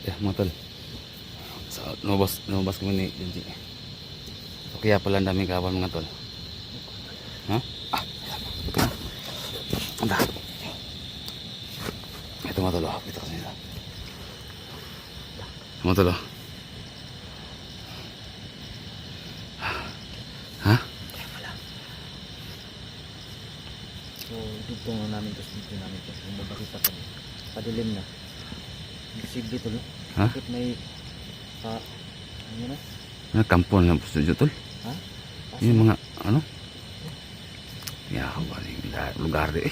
ka mga tol. So, lumabas kami ni Junji. So, kaya pala ang daming kawan mga tol. Ha? Okay na. Anda. Ito mga tol. Ito kasi nila. Mga tol. Ha? So, dito na namin tapos dito namin ito. Yung mabakita pa rin. Padilim na. Sige tol. Ha? Bakit may ano na? Kampon ng studio tol. Ha? Yung mga ano? Ya, waling lugar deh.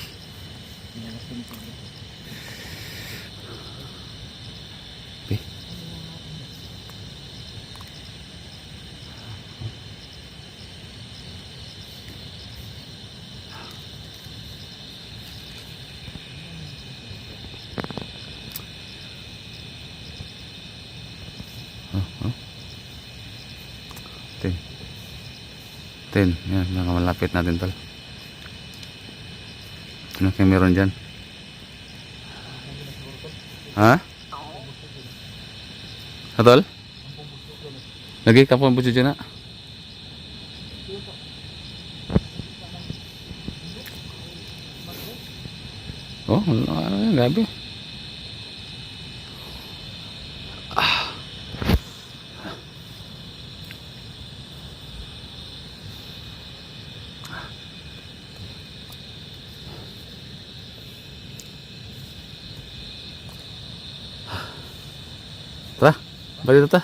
Okay. Ten, yan, malapit natin tol. Ano kayo meron dyan? Ha? Tol? Lagi ka po ang buso dyan na? Oh, ano yan, gabi. Tara, balik ito ta.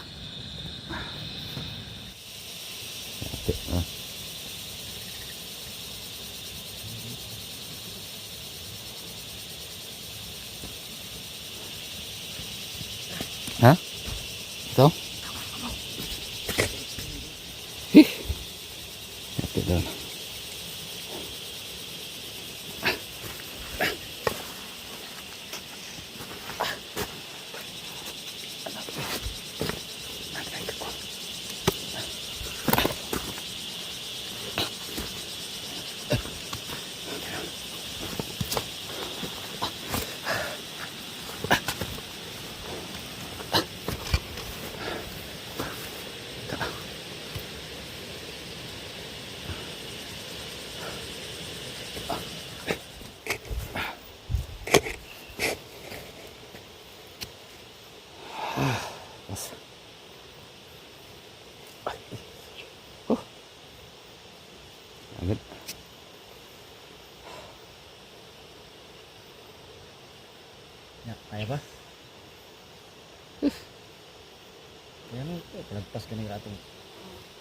Ha? Ito? Hih. Ito doon. Agad. Ya, kaya ba? Kaya no, palagpas ka ng atong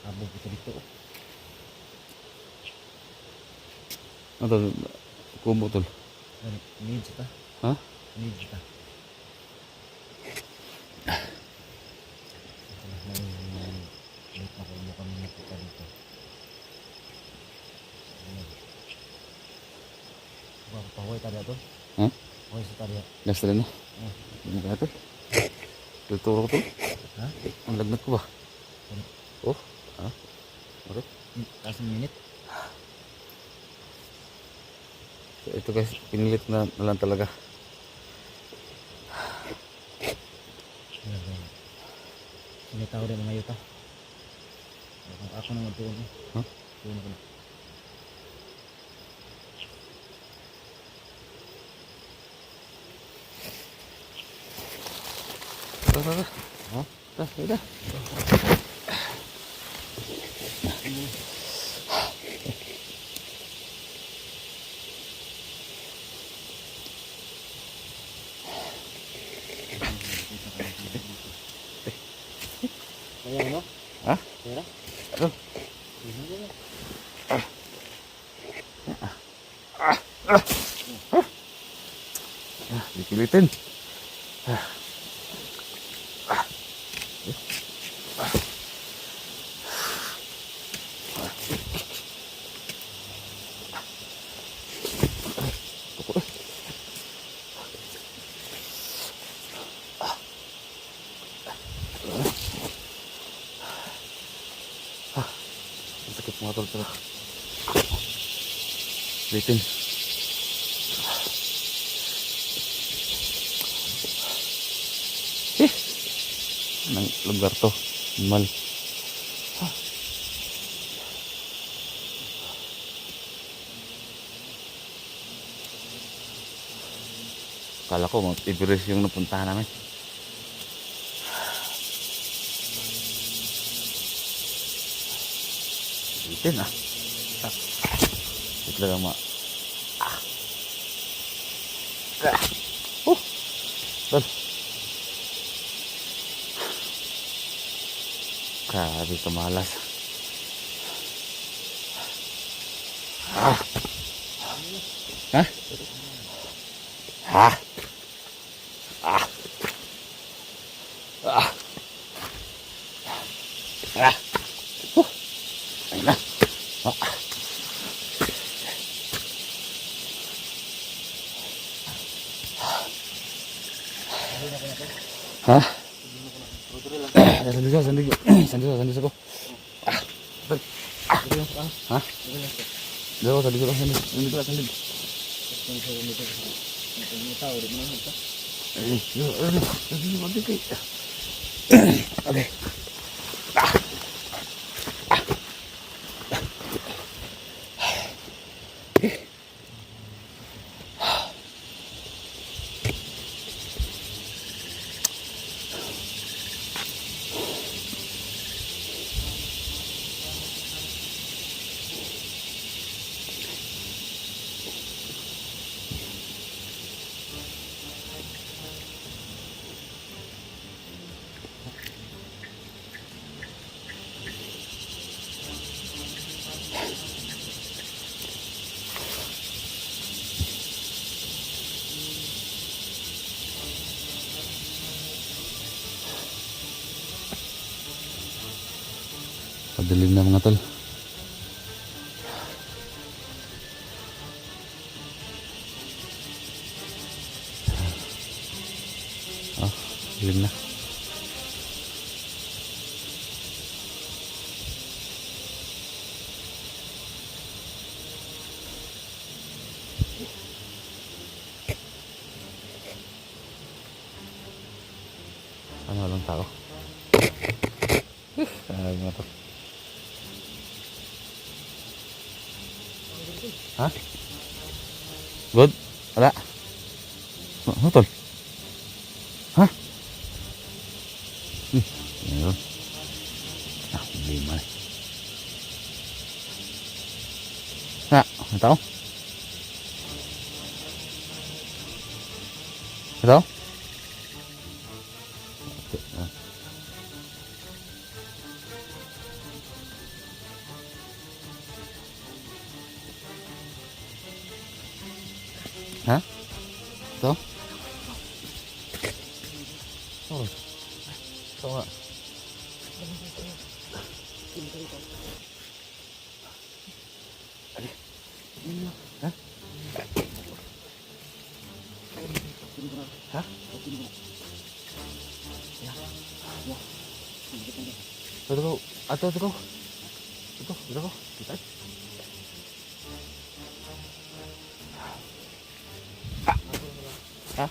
abog ito dito. Ano tol? Kubo tol. Needs ita. Ha? Needs ita. Ulit na mo kami nakita dito. Pahoy tadi to. Ha? Pahoy sa tadi. Gas tala na. Ano ba tol? Tuturo ko tol. Ha? Ang lagnat ko ba? Oh. Ha? Ano? Kasing minute. So, ito guys, pinilit na lang talaga. Hindi tao din mga yuta. Ako nang magtuon. Ha? Tuon ko na. Tara. Ha? Tara. Kaya no? Ha? Kaya? Ano? Dipilitin. Sakit mga tol pero bitin. ng lugar to. Mal. Kala ko Mount Everest yung napuntahan namin. Itin ah. Ito lang mga. Tol. Grabe kamalas. Ah. Hah? Hah? Ah. Ah. Ah. Ayun na. Ah. Ha? Sandali ako. Ah. Ah. Ha? Sandali ko. Okay. Ah. Padilim na mga tol. Oh, dilim na. Ano walang tao? Ay, mga tol. Ha? Good? Wala? Ano tol? Ha? Meron. Ah, lima eh. Ha? Ano tao? Ano tao? Ha? Ito? Oh. Ito nga. Ha? Ha? Ito. Ito. Kita. Ha?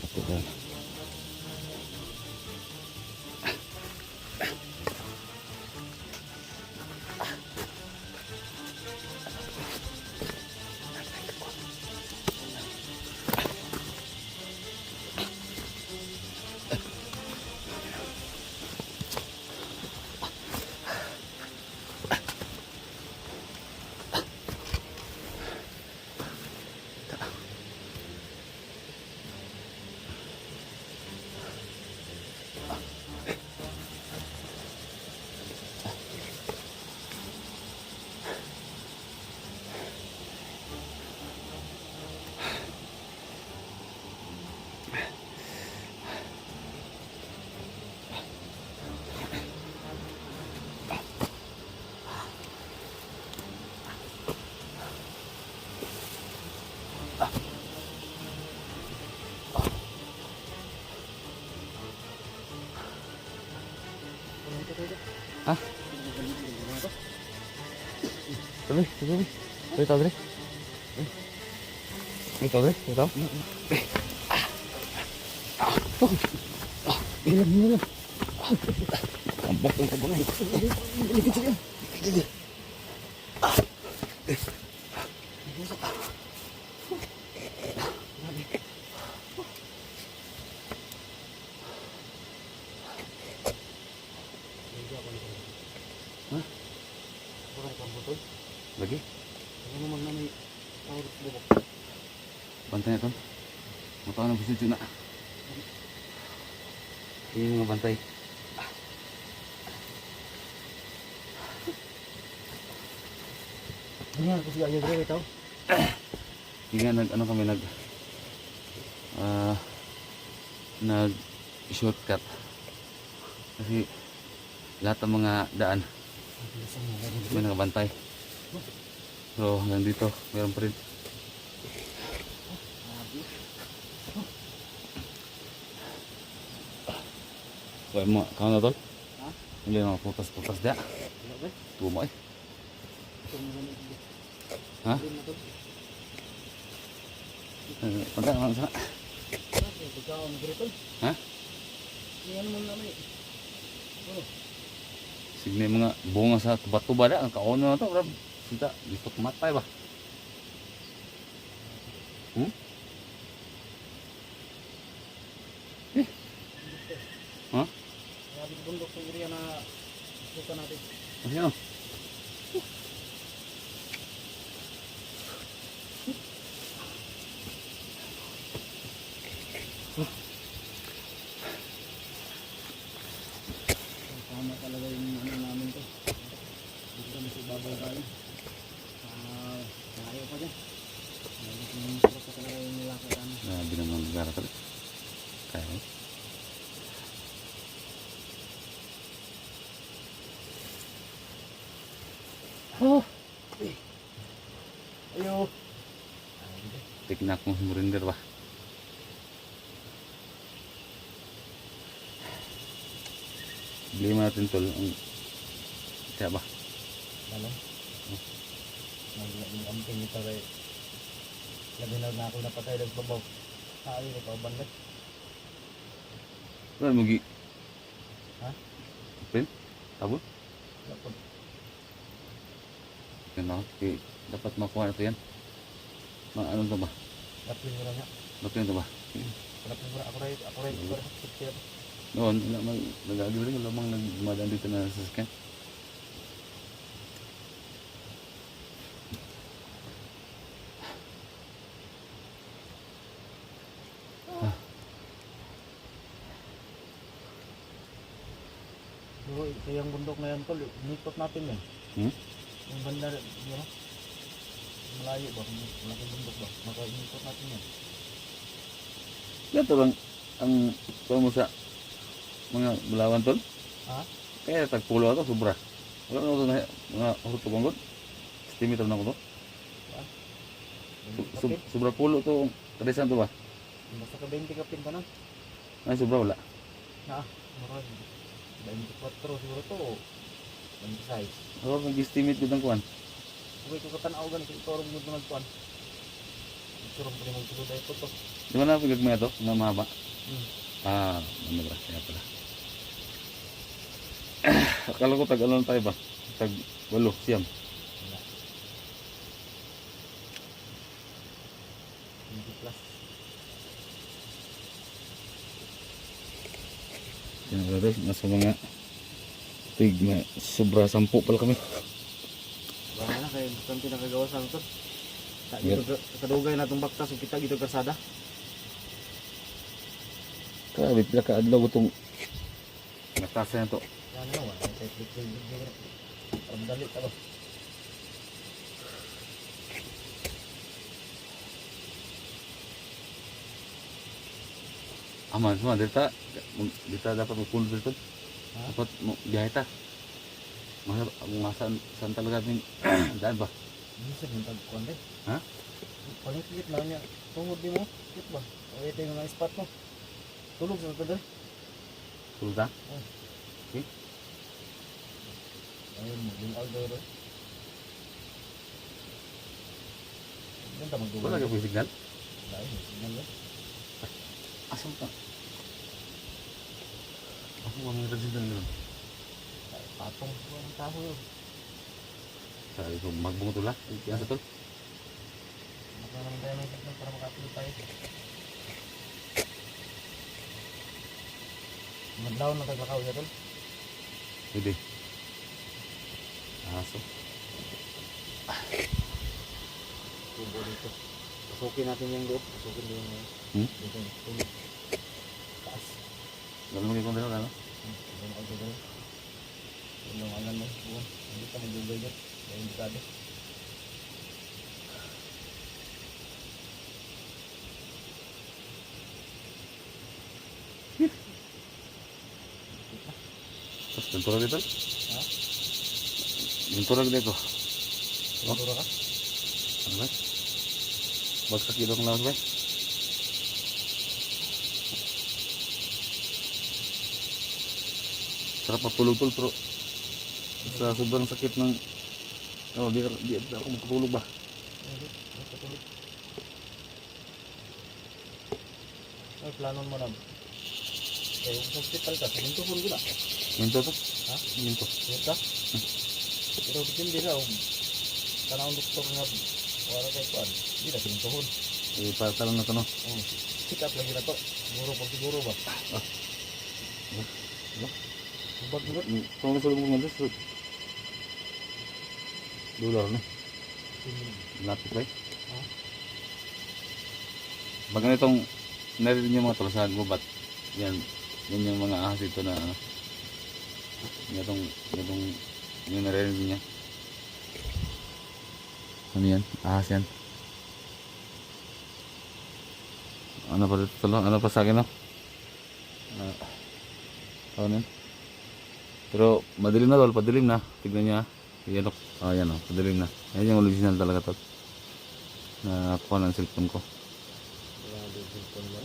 Ito ba? Dre, dre. Dre, tao, dre. Dre, tao, dre. Dre, tao. Hilang. Ambak ang kabang. Lagi? Ano naman na may tawag sa bubok? Bantay na to. Matawa na gusto na. Yung mga bantay. Ano yan? Kasi ayaw rin ito. Hindi nga ano kami nag shortcut. Kasi lahat ng mga daan may nakabantay. So hanggang dito meron pa rin. Kaya mo, kau na tol? Ha? Hindi na putas-putas dia. Tumo eh. Ha? Pagka naman sana. Ha? Ano naman namin? Sige mga bunga sa tuba-tuba da. Ang kaon na ito. Sita, lipot matay ba? Ha? Sabi ko bundok sa area na suka natin. Ano yan? Tama talaga yung ano namin to. Dito kami sa ibabaw tayo. Malayo pa dyan. Masarap pa talaga yung nilakad namin. Grabe naman ang lugar ito. Kaya Oh! Ayo! tiknak mo si Murinder ba? Bili mo natin tol. Kaya ba? Alam? Yung amping nito kay labinag na ako napatay ng babaw. Kaayo ko pa bandag. Wala mo gi. Ha? Pin? Tabon? Dapat Ano? Dapat makuha na ito yan. Ano ito ba? dapat mo lang nga. Ba't yun ito ba? Dapat mo ako rin sila. Noon, nag-agi rin. Wala mang nagmadaan dito na sasakyan. So, ito yung bundok na yan tol, nikot natin yan. Yung banda, yun know, malayo ba? Malaking bundok ba? Maka-nikot natin yan. Ganito lang ang kuha mo sa mga bulawan tol. Ha? Kaya tagpulo ito, sobra. Wala na ito na mga hurot ko banggot. Estimator na ko to. Sobra pulo to. Kadisan to ba? Basta ka 20 kapin ka na. Ay, sobra wala. Ha? Marag. 24 siguro to. 26. Ako nag-estimate ko ng kuhan. Okay, kung katanaw ganito, itorong mo ito nagkuhan. Itorong mo rin magsulod ay po to. Di ba na pagkagmaya to? Nga mahaba? Hmm. Ano ba? Kaya pala. Akala ko tag-ano tayo ba? Tag-walo, siyam. Wala. 20 plus. Yan guys, nasa mga sobra 10 pala kami. Bahala na kayo, bukan pinakagawa sa ito. Dito kadugay na itong baktas, kita dito karsada. Grabe, pila ka adlaw itong natasa na to. Yan na, wala na tayo klik-klik. Parang dali ka ba? Aman, semua dito dapat magpunod dito. Ha? Dapat biyahe ta. Masan saan talaga yung daan ba? Hindi siya yung tagkuhan din. Ha? Panikit lang niya. Tungod di mo, kit ba? O ito yung mga spot mo. Tulog sa ito doon. Tulog ta? Ayun mo, yung outdoor. Yan ta magdugo. Wala ka po yung signal? Dahil, signal yan. Asam ka? Ako kami nagsignal nun. Patong ko ang taho yun. Sabi ko, magbungo tula. Kaya sa tol. Baka naman tayo ng signal para makapilo tayo. Madlaw na taglakaw siya tol. Pwede. Aso. Tubo dito. Pasukin natin yung loob. Pasukin din yung dito yung tulog. Taas. Gano'n mo kikong dalawa, ano? Yung ako dito. Yung alam mo. Buwan. Hindi ka magdugay dyan. Yung indikado. Yung turag dito? Ha? Yung turag dito. Siguro ka? Ano ba? Bagsak dito ang lawas ba? Sarap matulog-tulog pero sa sobrang sakit ng di ako makatulog ba? Hindi. Matutulog. Ay, planon mo na. Eh, kung sa hospital ka, sabihin ko na. Minto to? Ha? Minto. Yun ka? Pero depende na. Tanawang doktor nga. Wala kayo kuan. Hindi na sinintuhon. Eh, patalong na to no? Check up lagi na to. Siguro pag siguro ba? Subag mo. Kung nasa lubong mo dito, dolar na. Lapit ba? Ha? Pag ganitong narinig yung mga tulasan mo, ba't yan yung mga ahas ito na ano, ganitong yung narinig niya. Ano yan? Ahas yan. Ano pa dito talo? Ano pa sa akin no? Ano yan? Pero madilim na tol, padilim na. Tignan niya. Yan o. Yan o, padilim na. Yan yung original talaga tol. Nakakuha ng cellphone ko. Wala din cellphone mo.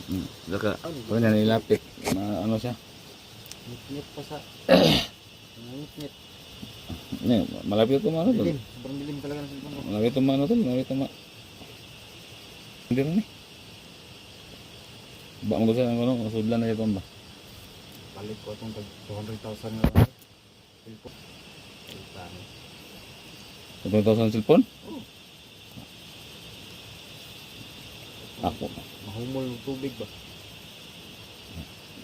Saka, pag yan ilapit, ano siya? Ngit-ngit pa sa... Ngit-ngit. Malapit ito ano tol. Dilim. Sobrang dilim talaga ng cellphone mo. Malapit ito ano tol, malapit ito hindi rin eh. Ba mo kasi ang ano, masudlan na ito ba? Balik ko itong 200,000 nga lang. Cellphone. Ay, plano. 2,000 cellphone? Oo. Ako. Mahumol ng tubig ba?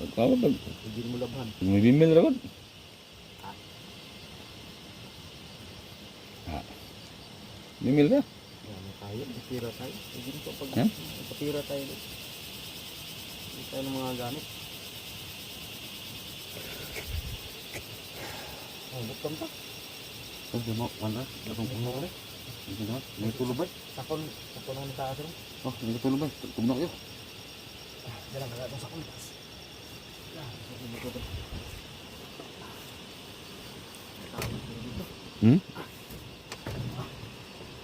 Pag Hindi mo labhan. may bimil rin. Bimil na. Yan, tayo. Patira tayo. Hindi ko pag Ha? patira tayo. Hindi tayo ng mga gamit. Oh, buktan pa. Hindi mo, wala. Atong puno ka rin. Hindi naman. May tulog ba? Sakon ang taas rin. Oh, may tulog ba? Tumnak yun. Diyan lang, kaya sakon taas. Hmm?